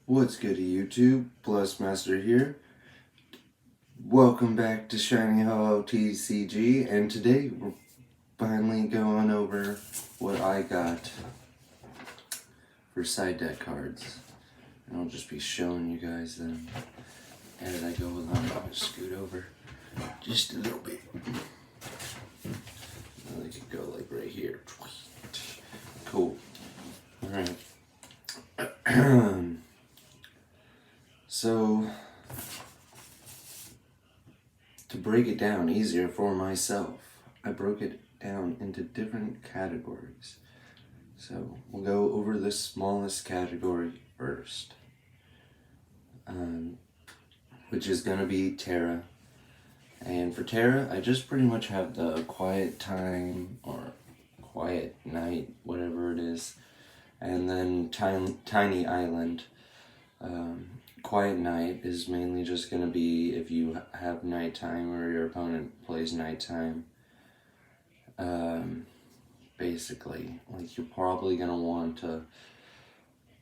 What's good YouTube? Plus Master here. Welcome back to Shiny Hollow TCG, and today we're finally going over what I got for side deck cards. And I'll just be showing you guys them as I go along. I'm gonna scoot over just a little bit. I could go like right here. Cool. Alright. So, to break it down easier for myself, I broke it down into different categories. So, we'll go over the smallest category first, which is going to be Terra. And for Terra, I just pretty much have the Quiet Time or Quiet Night, whatever it is, and then Tiny Island. Quiet Night is mainly just going to be if you have nighttime or your opponent plays nighttime. Basically, like you're probably going to want to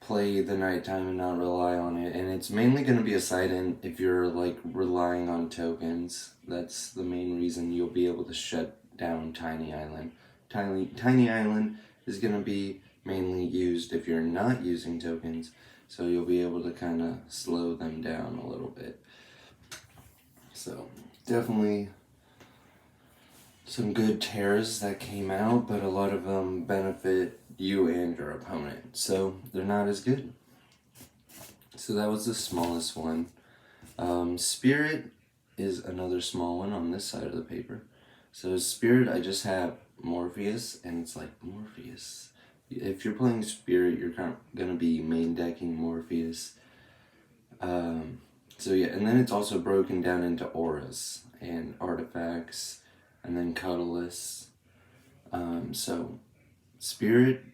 play the nighttime and not rely on it. And it's mainly going to be a side-in if you're like relying on tokens. That's the main reason you'll be able to shut down Tiny Island. Tiny Island is going to be mainly used if you're not using tokens. So you'll be able to kind of slow them down a little bit. So definitely some good tears that came out, but a lot of them benefit you and your opponent. So they're not as good. So that was the smallest one. Spirit is another small one on this side of the paper. So Spirit, I just have Morpheus, and it's like Morpheus. If you're playing Spirit, you're kind of going to be main decking Morpheus. So yeah, and then it's also broken down into auras and artifacts, and then colorless. So Spirit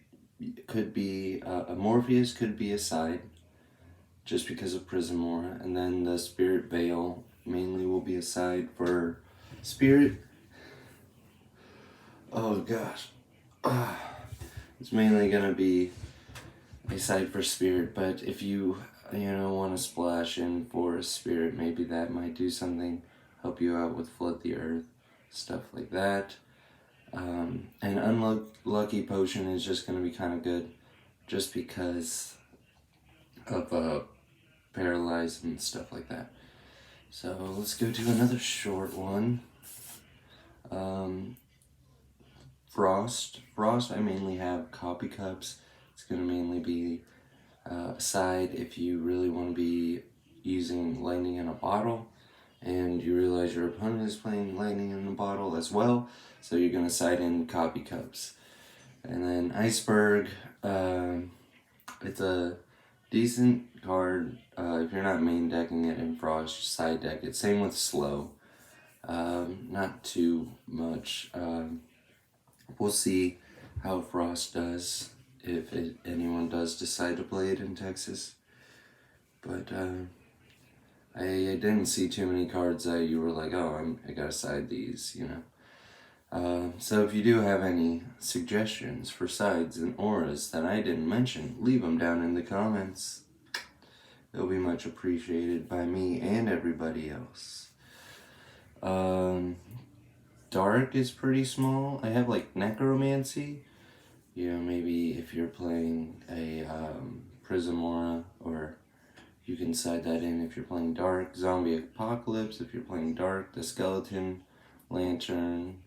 could be, a Morpheus could be a side, just because of Prism Aura, and then the Spirit Veil mainly will be a side for Spirit. Oh gosh. It's mainly going to be a side for Spirit, but if you want to splash in for a Spirit, maybe that might do something, help you out with Flood the Earth, stuff like that. And Unlucky Potion is just going to be kind of good, just because of Paralyze and stuff like that. So let's go to another short one. Frost, I mainly have Coffee Cups. It's going to mainly be a side if you really want to be using Lightning in a Bottle and you realize your opponent is playing Lightning in a Bottle as well, so you're going to side in Coffee Cups. And then Iceberg, it's a decent card. If you're not main decking it in Frost, side deck it. Same with Slow. Not too much. We'll see how Frost does, if anyone does decide to play it in Texas. But I didn't see too many cards that you were like, oh, I gotta side these, So if you do have any suggestions for sides and auras that I didn't mention, leave them down in the comments. It'll be much appreciated by me and everybody else. Dark is pretty small. I have like Necromancy. Maybe if you're playing a Prism Aura, or you can side that in if you're playing Dark. Zombie Apocalypse if you're playing Dark. The Skeleton Lantern.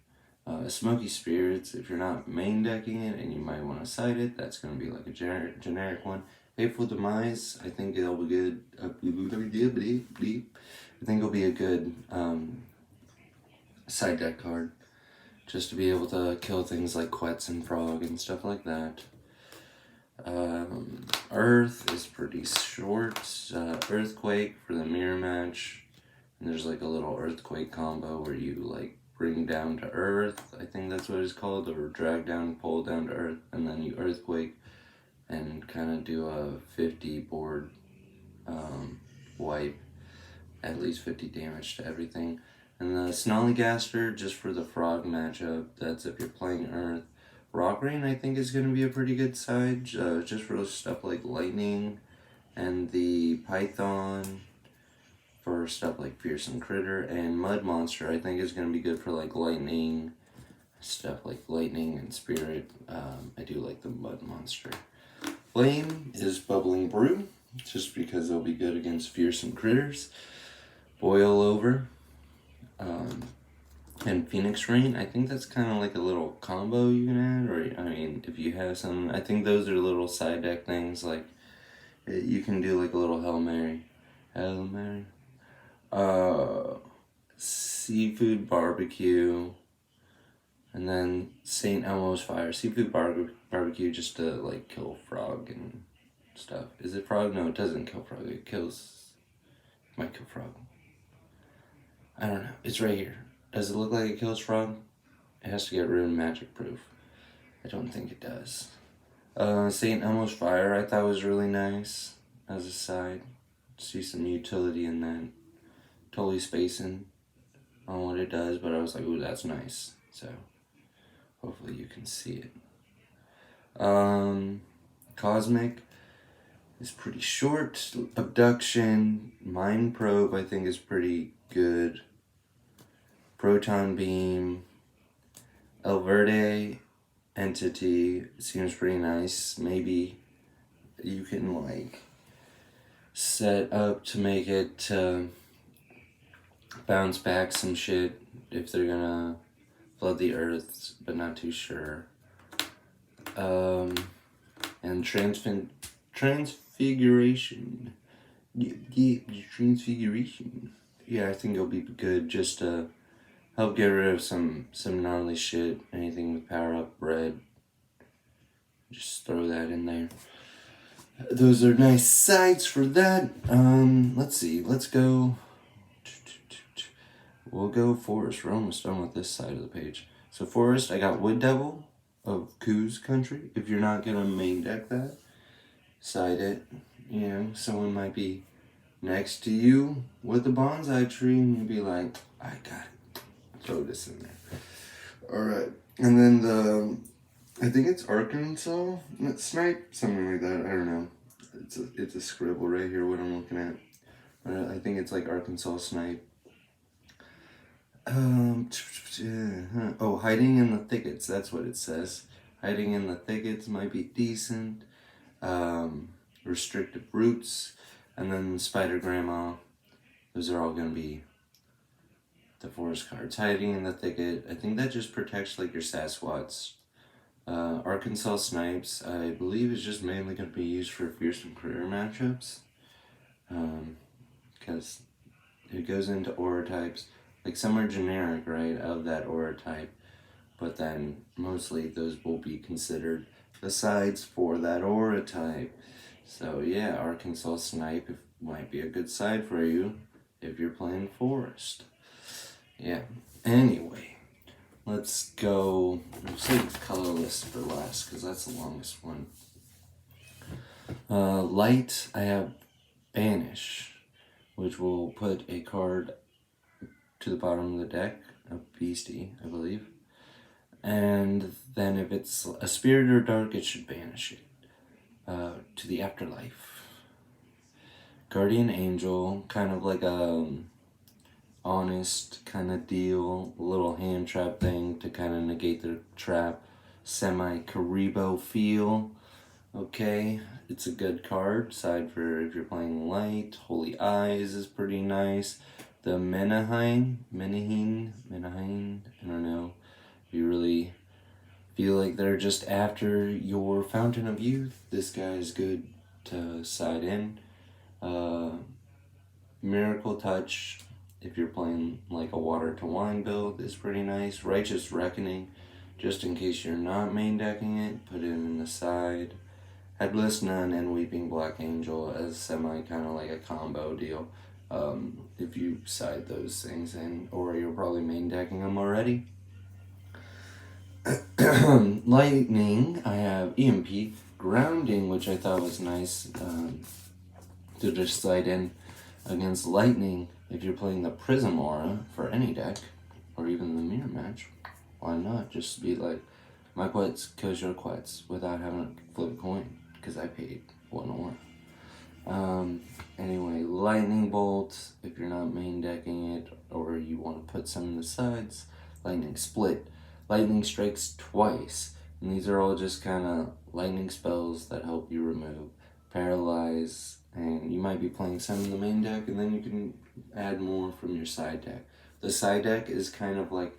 Smoky Spirits if you're not main decking it and you might want to side it. That's going to be like a generic one. Hateful Demise, I think it'll be good. I think it'll be a good side deck card, just to be able to kill things like Quetz and Frog and stuff like that. Earth is pretty short. Earthquake for the mirror match, and there's like a little Earthquake combo where you like bring down to Earth, I think that's what it's called, or drag down, pull down to Earth, and then you Earthquake and kind of do a 50 board wipe, at least 50 damage to everything. And the Snollygaster, just for the Frog matchup, that's if you're playing Earth. Rock Rain, I think, is going to be a pretty good side, just for stuff like Lightning and the Python for stuff like Fearsome Critter, and Mud Monster I think is going to be good for like lightning, stuff like lightning and spirit. I do like the Mud Monster. Flame is Bubbling Brew, just because it'll be good against Fearsome Critters. Boil Over, and Phoenix Rain, I think that's kind of like a little combo you can add, or I mean, if you have some, I think those are little side deck things, like, you can do like a little Hail Mary. Hail Mary? Seafood Barbecue, and then St. Elmo's Fire. Seafood Barbecue just to like kill frog and stuff. Is it frog? No, it doesn't kill frog. It might kill frog. I don't know. It's right here. Does it look like it kills frog? It has to get rune magic proof. I don't think it does. St. Elmo's Fire I thought was really nice as a side. See some utility in that. Totally spacing on what it does, but I was like, ooh, that's nice. So hopefully you can see it. Cosmic is pretty short. Abduction, Mind Probe I think is pretty good. Proton Beam, El Verde Entity seems pretty nice. Maybe you can like set up to make it bounce back some shit if they're gonna flood the earth, but not too sure. And Transfiguration. Transfiguration. Yeah, I think it'll be good just to help get rid of some gnarly shit. Anything with power up red, just throw that in there. Those are nice sides for that. Let's see. Let's go. We'll go Forest. We're almost done with this side of the page. So Forest, I got Wood Devil of Koo's Country. If you're not gonna main deck that, side it. You know, someone might be next to you with a bonsai tree, and you'll be like, I got it. Throw this in there. Alright. And then I think it's Arkansas Snipe, something like that. I don't know. It's a scribble right here, what I'm looking at. I think it's like Arkansas Snipe. Oh, Hiding in the Thickets, that's what it says. Hiding in the Thickets might be decent. Restricted Roots, and then Spider Grandma. Those are all going to be the forest cards. Hiding in the Thicket, I think that just protects like your Sasquatch. Arkansas Snipes, I believe, is just mainly going to be used for Fearsome Critter matchups. Because it goes into aura types. Like some are generic, right, of that aura type. But then mostly those will be considered the sides for that aura type. So yeah, Arkansas Snipe might be a good side for you if you're playing Forest. Yeah. Anyway, let's go. We'll save colorless for last because that's the longest one. Light, I have Banish, which will put a card to the bottom of the deck, a beastie, I believe. And then if it's a spirit or dark, it should banish it to the afterlife. Guardian Angel, kind of like a honest kind of deal, a little hand trap thing to kind of negate the trap, semi-Karibo feel. Okay, it's a good card, aside for if you're playing light. Holy Eyes is pretty nice. The Menahine, I don't know. If you really feel like they're just after your Fountain of Youth, this guy is good to side in. Miracle Touch, if you're playing like a Water to Wine build, is pretty nice. Righteous Reckoning, just in case you're not main decking it, put it in the side. Headless Nun and Weeping Black Angel as semi kind of like a combo deal. If you side those things in, or you're probably main decking them already. Lightning, I have EMP. Grounding, which I thought was nice to just side in against Lightning. If you're playing the Prism Aura for any deck, or even the Mirror Match, why not just be like, my quets kills your quets without having to flip a coin, because I paid 1 or. Anyway, lightning bolts, if you're not main decking it, or you want to put some in the sides. Lightning split. Lightning strikes twice. And these are all just kind of lightning spells that help you remove paralyze. And you might be playing some in the main deck, and then you can add more from your side deck. The side deck is kind of like,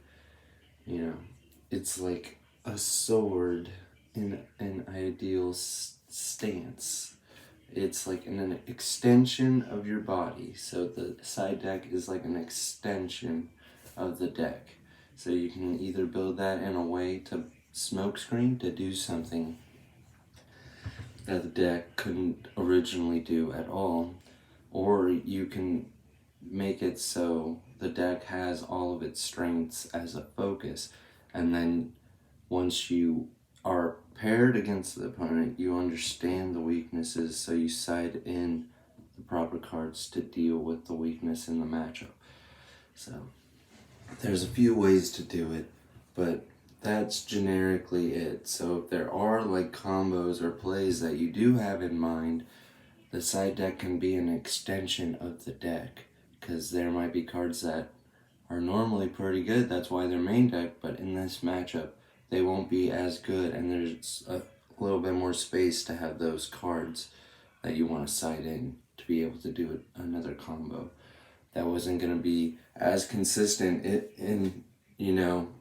it's like a sword in an ideal stance. It's like an extension of your body. So the side deck is like an extension of the deck. So you can either build that in a way to smokescreen to do something that the deck couldn't originally do at all, or you can make it so the deck has all of its strengths as a focus, and then once you are paired against the opponent, you understand the weaknesses, so you side in the proper cards to deal with the weakness in the matchup. So there's a few ways to do it, but that's generically it. So if there are like combos or plays that you do have in mind, the side deck can be an extension of the deck, because there might be cards that are normally pretty good, that's why they're main deck, but in this matchup they won't be as good, and there's a little bit more space to have those cards that you want to side in to be able to do another combo that wasn't going to be as consistent in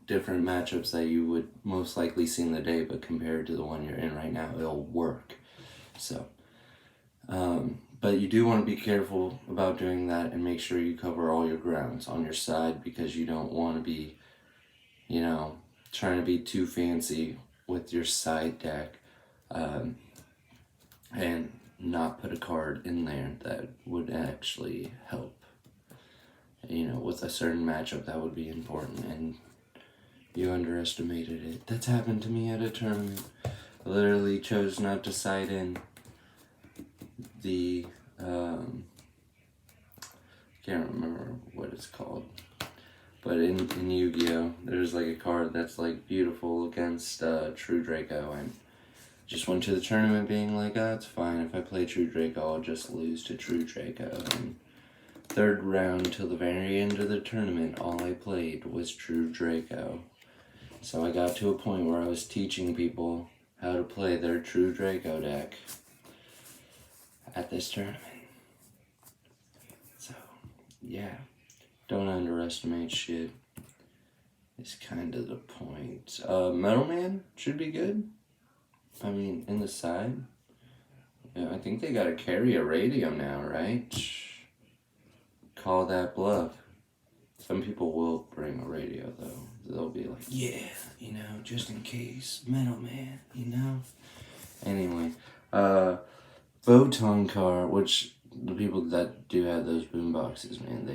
different matchups that you would most likely see in the day, but compared to the one you're in right now, it'll work. So but you do want to be careful about doing that and make sure you cover all your grounds on your side, because you don't want to be trying to be too fancy with your side deck and not put a card in there that would actually help with a certain matchup that would be important, and you underestimated it. That's happened to me at a tournament. I literally chose not to side in the can't remember what it's called, but in Yu-Gi-Oh! There's like a card that's like beautiful against True Draco, and just went to the tournament being like, it's fine, if I play True Draco, I'll just lose to True Draco. And third round till the very end of the tournament, all I played was True Draco. So I got to a point where I was teaching people how to play their True Draco deck at this tournament. So, yeah, don't underestimate shit. It's kind of the point. Metal Man should be good. I mean, in the side. Yeah, I think they gotta carry a radio now, right? Call that bluff. Some people will bring a radio, though. They'll be like, yeah, just in case. Metal Man, Anyway, Photon Car, which the people that do have those boom boxes, man,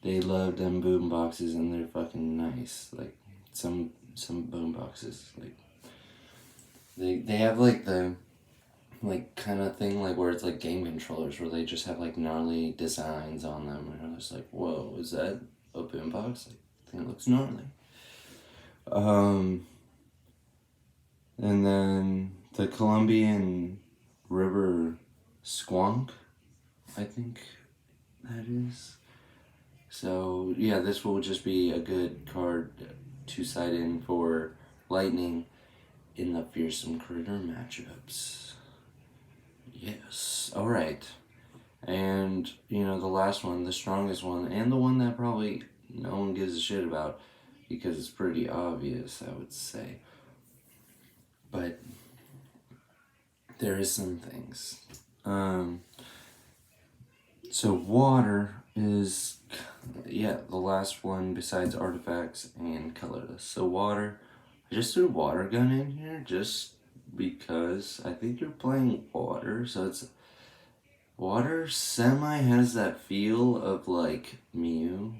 they love them boom boxes, and they're fucking nice. Like some boom boxes, like they have like the kind of thing like where it's like game controllers where they just have like gnarly designs on them, and I was like, whoa, is that a boom box? Like, I think it looks gnarly. And then the Colombian River Squonk, I think that is. So yeah, this will just be a good card to side in for Lightning in the fearsome critter matchups. Yes, alright. And, the last one, the strongest one, and the one that probably no one gives a shit about, because it's pretty obvious, I would say. But there is some things. So water is, the last one besides artifacts and colorless. So water, I just threw water gun in here just because I think you're playing water, so it's water semi has that feel of like Mew,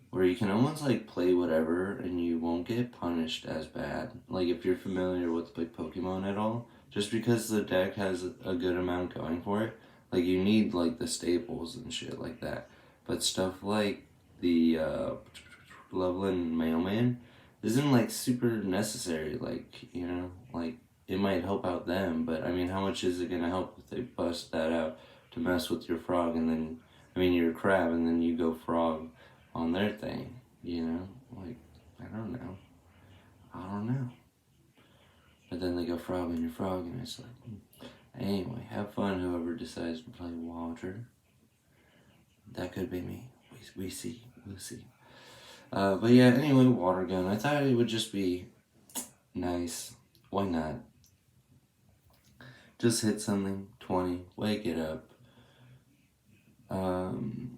where you can almost like play whatever and you won't get punished as bad. Like if you're familiar with like Pokemon at all, just because the deck has a good amount going for it, like you need like the staples and shit like that. But stuff like the Loveland Mailman isn't like super necessary, like, like it might help out them, but I mean, how much is it gonna help if they bust that out to mess with your frog and then, I mean, your crab, and then you go frog on their thing, you know? Like, I don't know. I don't know. But then they go frog on your frog, and it's like, anyway, have fun, whoever decides to play water. That could be me. We see. We'll see. But yeah, anyway, water gun. I thought it would just be nice. Why not? Just hit something, 20, wake it up. Kind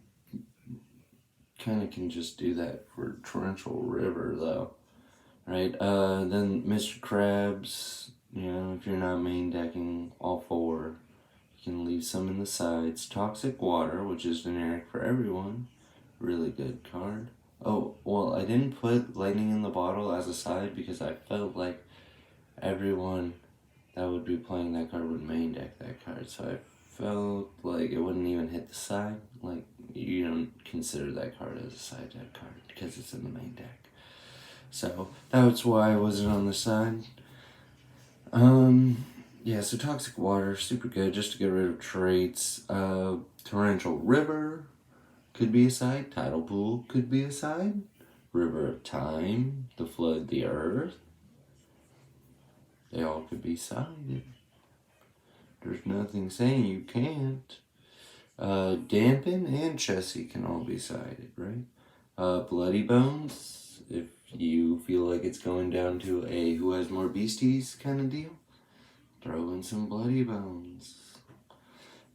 of can just do that for Torrential River, though. Right? Then Mr. Krabs, you know, if you're not main decking all 4, you can leave some in the sides. Toxic Water, which is generic for everyone. Really good card. Oh, well, I didn't put Lightning in the Bottle as a side because I felt like everyone that would be playing that card would main deck that card. So I felt like it wouldn't even hit the side. Like, you don't consider that card as a side deck card because it's in the main deck. So that's why I wasn't on the side. Yeah, so Toxic Water, super good just to get rid of traits. Torrential River could be a side. Tidal Pool could be a side. River of Time, to flood the earth. They all could be sided. There's nothing saying you can't. Dampen and Chessie can all be sided, right? Bloody Bones, if you feel like it's going down to a who has more beasties kind of deal, throw in some Bloody Bones.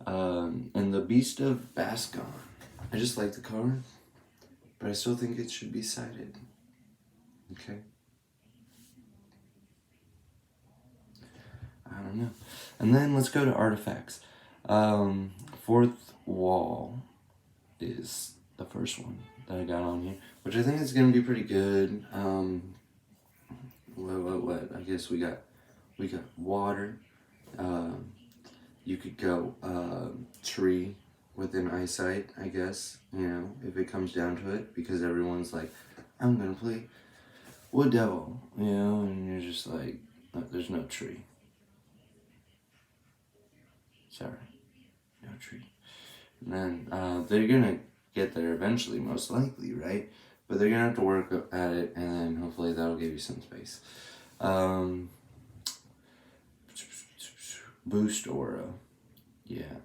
And the Beast of Bascon. I just like the card, but I still think it should be sided. Okay? I don't know. And then let's go to artifacts. Fourth Wall is the first one that I got on here, which I think is going to be pretty good. What? I guess we got water. You could go tree within eyesight, I guess, you know, if it comes down to it, because everyone's like, I'm going to play Wood Devil, you know, and you're just like, no, there's no tree. Sorry, no tree. And then they're going to get there eventually, most likely, right? But they're going to have to work at it, and then hopefully that'll give you some space. Boost Aura. Yeah.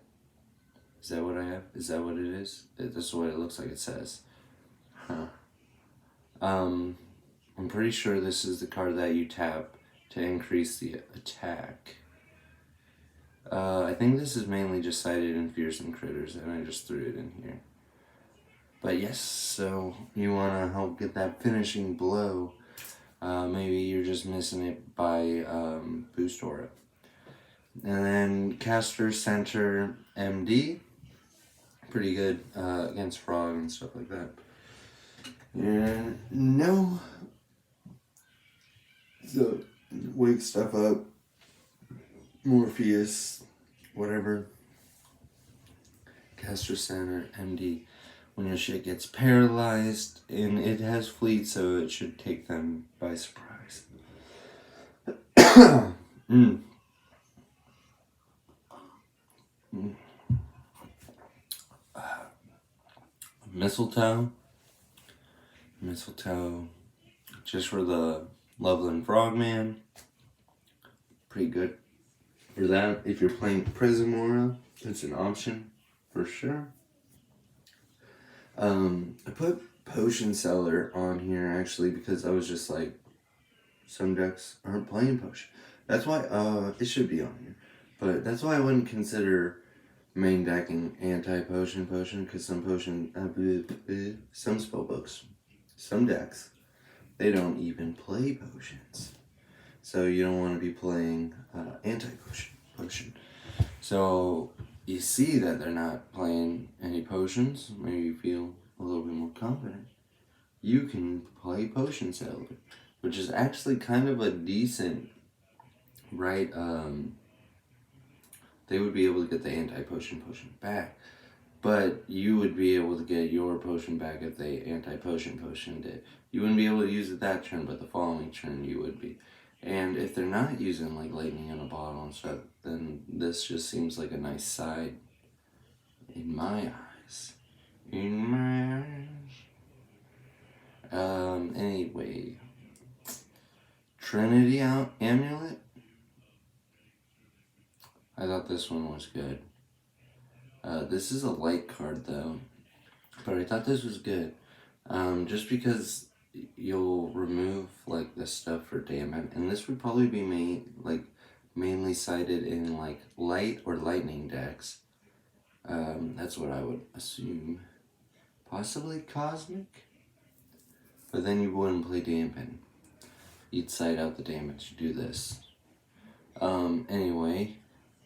Is that what I have? Is that what it is? That's what it looks like it says. Huh. I'm pretty sure this is the card that you tap to increase the attack. I think this is mainly just sided in Fearsome Critters, and I just threw it in here. But yes, so you want to help get that finishing blow. Maybe you're just missing it by Boost Aura. And then Caster Center MD. Pretty good against Frog and stuff like that. And no. So, wake stuff up. Morpheus. Whatever. Caster Center MD. When your shit gets paralyzed, and it has fleet, so it should take them by surprise. Mistletoe, just for the Loveland Frogman. Pretty good for that. If you're playing Prism Aura, it's an option for sure. I put Potion Seller on here actually because I was just like, some decks aren't playing Potion. That's why it should be on here, but that's why I wouldn't consider main decking anti-potion because some potion, some spellbooks, some decks, they don't even play potions. So you don't want to be playing anti-potion. So you see that they're not playing any potions, maybe you feel a little bit more confident. You can play Potion Seller, which is actually kind of a decent, right, they would be able to get the anti-potion back, but you would be able to get your potion back if they anti-potion did. You wouldn't be able to use it that turn, but the following turn you would be. And if they're not using like lightning in a bottle and stuff, then this just seems like a nice side in my eyes. In my eyes. Anyway, Trinity Amulet. I thought this one was good. This is a light card though, but I thought this was good. Just because you'll remove like the stuff for damage, and this would probably be mainly cited in like light or lightning decks. That's what I would assume. Possibly cosmic, but then you wouldn't play dampen. You'd side out the damage. Do this. Anyway,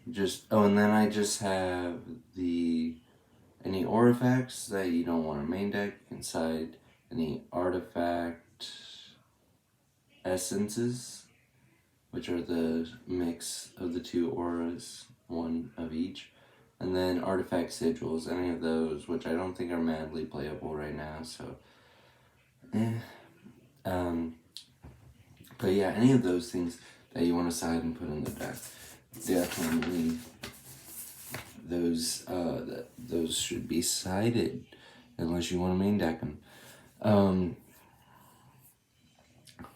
and then I just have any artifacts that you don't want to main deck inside any artifact essences, which are the mix of the two auras, one of each, and then artifact sigils, any of those, which I don't think are madly playable right now, so but yeah, any of those things that you want to side and put in the deck, definitely those should be sided unless you want to main deck them.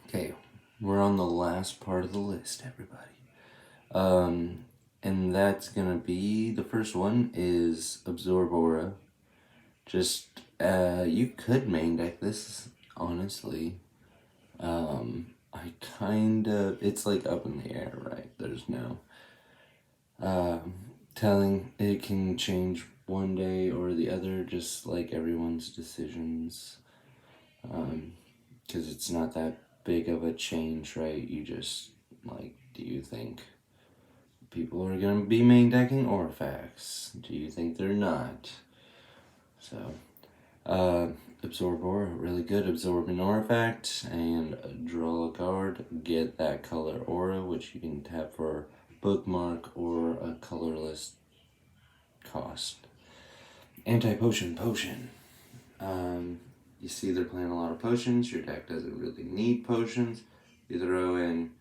Okay, we're on the last part of the list, everybody. And that's gonna be, the first one is Absorb Aura. Just you could main deck this, honestly. It's like up in the air, right? There's no telling. It can change one day or the other, just like everyone's decisions. Because it's not that big of a change, right? You just, do you think people are going to be main decking artifacts? Do you think they're not? So, Absorb Aura, really good. Absorb an artifact and draw a card. Get that color aura, which you can tap for bookmark or a colorless cost. Anti-potion. You see they're playing a lot of potions. Your deck doesn't really need potions. You throw in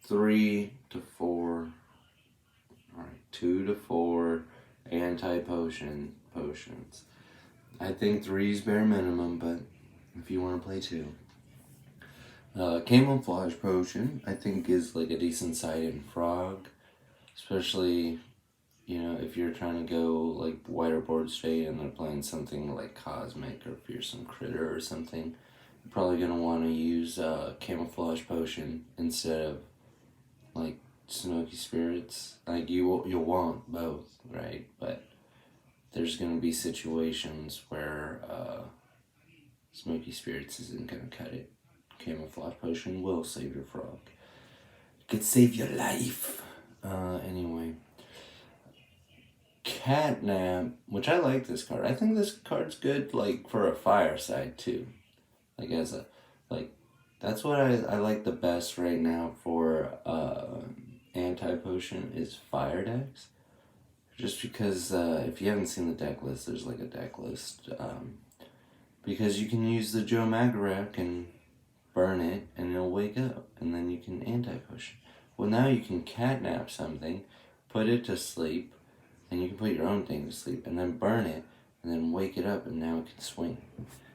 3 to 4, 2 to 4 anti-potion potions. I think 3 is bare minimum, but if you want to play 2. Camouflage Potion, I think, is like a decent side in Frog. Especially, if you're trying to go like wider board state and they're playing something like Cosmic or Fearsome Critter or something, you're probably going to want to use Camouflage Potion instead of like Smoky Spirits. Like you'll want both, right? But there's going to be situations where Smoky Spirits isn't going to cut it. Camouflage Potion will save your frog. It could save your life. Anyway. Catnap, which I like this card. I think this card's good, like, for a fireside, too. Like, that's what I like the best right now for anti-potion is fire decks. Just because, if you haven't seen the deck list, there's like a deck list. Because you can use the Joe Magarak and burn it, and it'll wake up, and then you can anti-potion. Well, now you can catnap something, put it to sleep, and you can put your own thing to sleep, and then burn it, and then wake it up, and now it can swing.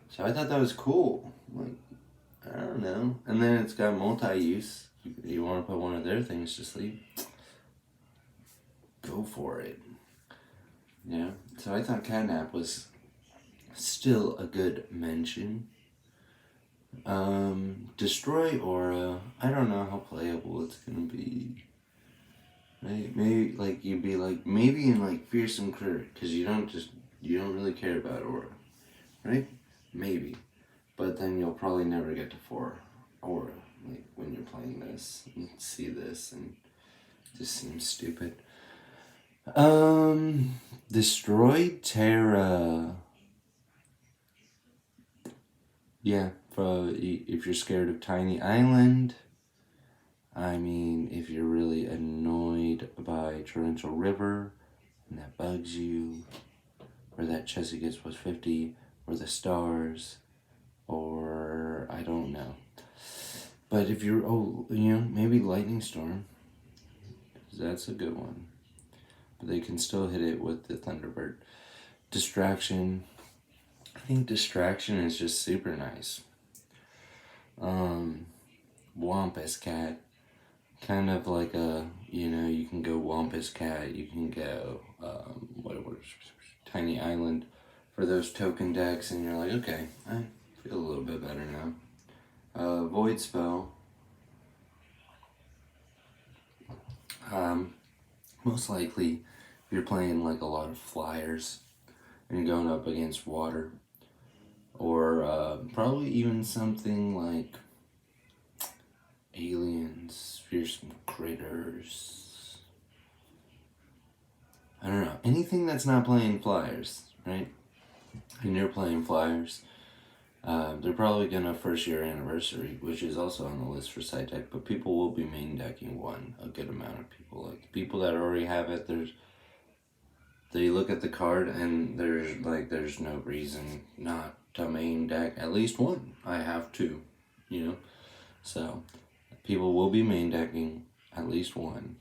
So I thought that was cool. Like, I don't know. And then it's got multi-use. You want to put one of their things to sleep, go for it. Yeah. So I thought catnap was still a good mention. Destroy Aura. I don't know how playable it's gonna be. Right? Maybe you'd be maybe in Fearsome Critter, because you don't really care about Aura, right? Maybe, but then you'll probably never get to 4 Aura when you're playing this and see this, and it just seems stupid. Destroy Terra. Yeah, if you're scared of Tiny Island. I mean, if you're really annoyed by Torrential River and that bugs you, or that Chessie gets plus 50, or the stars, or I don't know. But if you're, maybe Lightning Storm. That's a good one. But they can still hit it with the Thunderbird. Distraction. I think Distraction is just super nice. Wampus Cat. Kind of like you can go Wampus Cat, you can go, Tiny Island for those token decks, and you're like, okay, I feel a little bit better now. Void Spell. Most likely, if you're playing like a lot of flyers, and you're going up against water, or probably even something like aliens, fearsome critters. I don't know. Anything that's not playing flyers, right? And you're playing flyers. They're probably gonna first year anniversary, which is also on the list for side deck, but people will be main decking one. A good amount of people, like people that already have it, they look at the card and there's no reason not to main deck at least one. I have two, so people will be main decking at least one.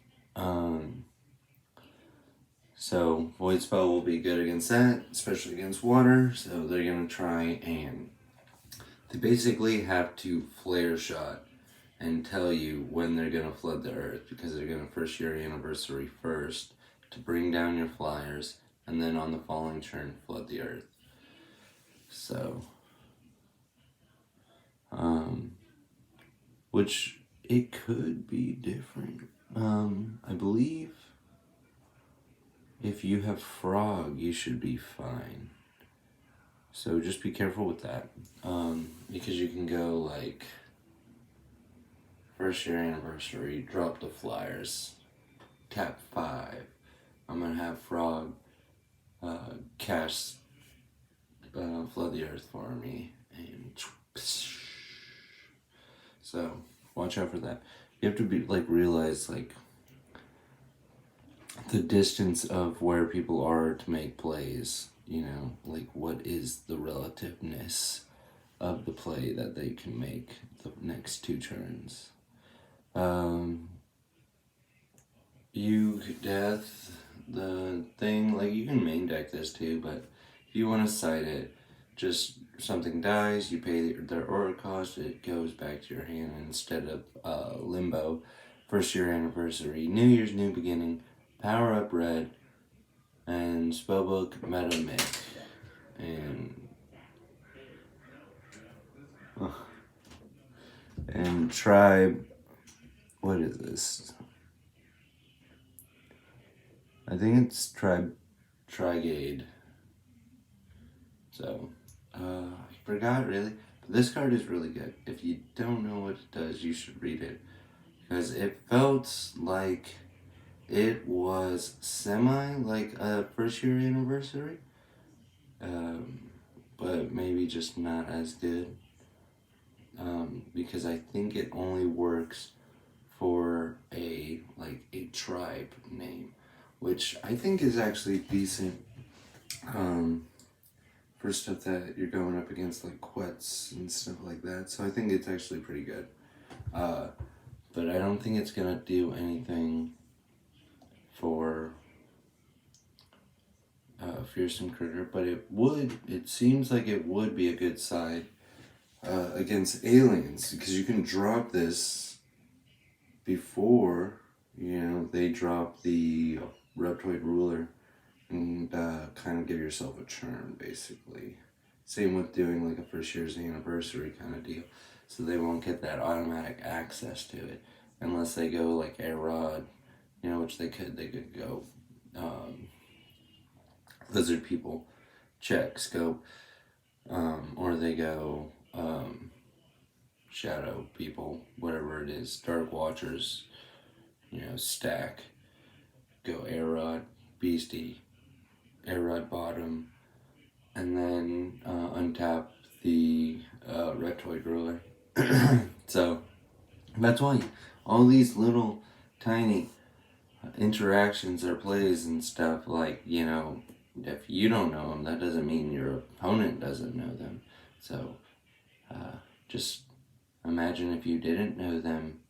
So Void Spell will be good against that, especially against water. So they're gonna try and they basically have to flare shot and tell you when they're gonna flood the earth, because they're gonna first year anniversary first to bring down your flyers, and then on the following turn flood the earth. So, which it could be different. I believe if you have frog, you should be fine. So just be careful with that, because you can go like first year anniversary, drop the flyers, tap 5. I'm gonna have frog cast flood the earth for me, and so watch out for that. You have to be realize the distance of where people are to make plays. What is the relativeness of the play that they can make the next 2 turns. You death the thing, you can main deck this too, but if you want to side it, just something dies, you pay their aura cost, it goes back to your hand instead of limbo. First year anniversary, New Year's new beginning, power up red, and spellbook meta myth. And tribe, what is this? I think it's Trigade. So, I forgot really, but this card is really good. If you don't know what it does, you should read it, because it felt like it was semi like a first year anniversary, but maybe just not as good, because I think it only works for a tribe name, which I think is actually decent, for stuff that you're going up against Quets and stuff like that. So I think it's actually pretty good, but I don't think it's gonna do anything for fearsome critter, but it seems like it would be a good side against aliens, because you can drop this before they drop the Reptoid Ruler, and kind of give yourself a turn, basically. Same with doing a first year's anniversary kind of deal, so they won't get that automatic access to it unless they go Air Rod, which they could go Lizard People, check, scope, or they go Shadow People, whatever it is, Dark Watchers, stack, go Air Rod, Beastie, Air Rod bottom, and then untap the Reptoid Ruler. So that's why all these little tiny interactions or plays and stuff, if you don't know them, that doesn't mean your opponent doesn't know them. So just imagine if you didn't know them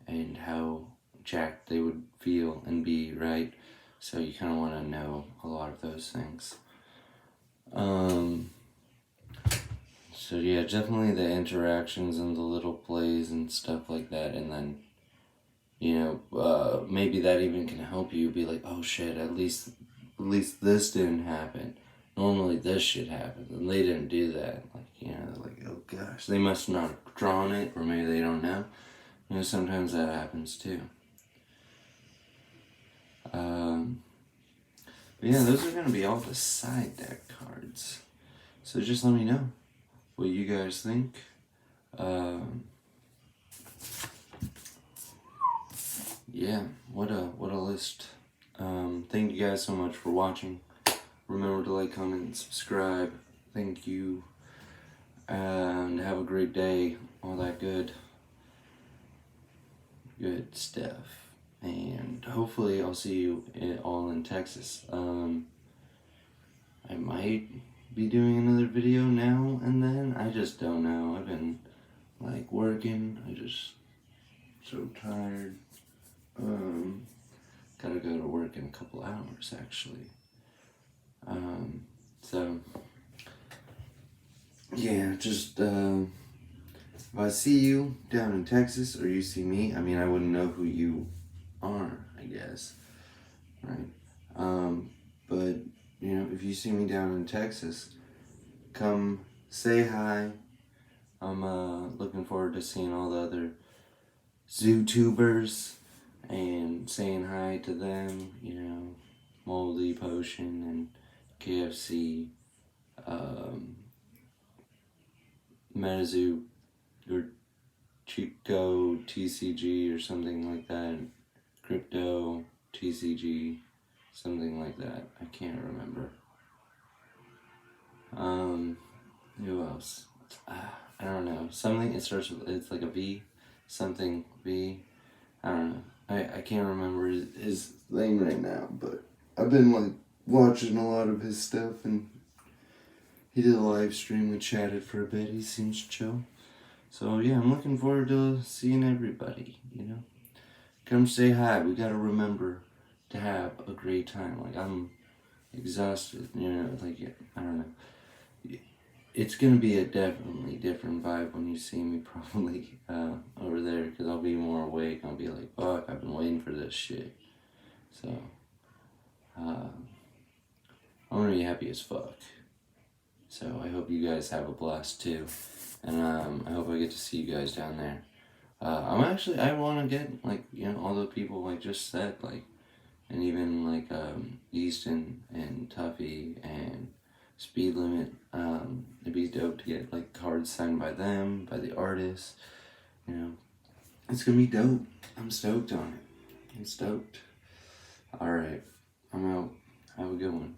and how jacked they would feel and be, right? So you kind of want to know a lot of those things. So yeah, definitely the interactions and the little plays and stuff like that, and then, maybe that even can help you be like, oh shit, at least this didn't happen. Normally this shit happens, and they didn't do that. Like, oh gosh, they must not have drawn it, or maybe they don't know. Sometimes that happens too. But yeah, those are going to be all the side deck cards. So just let me know what you guys think. Yeah, what a list. Thank you guys so much for watching. Remember to like, comment, and subscribe. Thank you. And have a great day. All that good stuff. And hopefully I'll see you all in Texas. I might be doing another video now and then. I just don't know. I've been like working. I just so tired. Gotta go to work in a couple hours actually. So yeah, just if I see you down in Texas or you see me, I mean, I wouldn't know who you are, I guess, right? But if you see me down in Texas, come say hi. I'm looking forward to seeing all the other Zootubers and saying hi to them, Moldy Potion and KFC, Metazoo or Chico TCG or something like that, Crypto TCG, something like that. I can't remember. Who else? I don't know. Something, it starts with, it's like a V, something V. I don't know. I can't remember his name right now, but I've been like watching a lot of his stuff, and he did a live stream. We chatted for a bit. He seems chill. So yeah, I'm looking forward to seeing everybody, Come say hi. We gotta remember to have a great time. Like, I'm exhausted, like, I don't know. It's gonna be a definitely different vibe when you see me probably over there, because I'll be more awake. I'll be like, fuck, I've been waiting for this shit. So, I'm gonna be happy as fuck. So I hope you guys have a blast too. And I hope I get to see you guys down there. I want to get, like, all the people, like, just said, like, and even, like, Easton and Tuffy and Speed Limit. It'd be dope to get, like, cards signed by them, by the artists, It's gonna be dope. I'm stoked on it. I'm stoked. Alright, I'm out. Have a good one.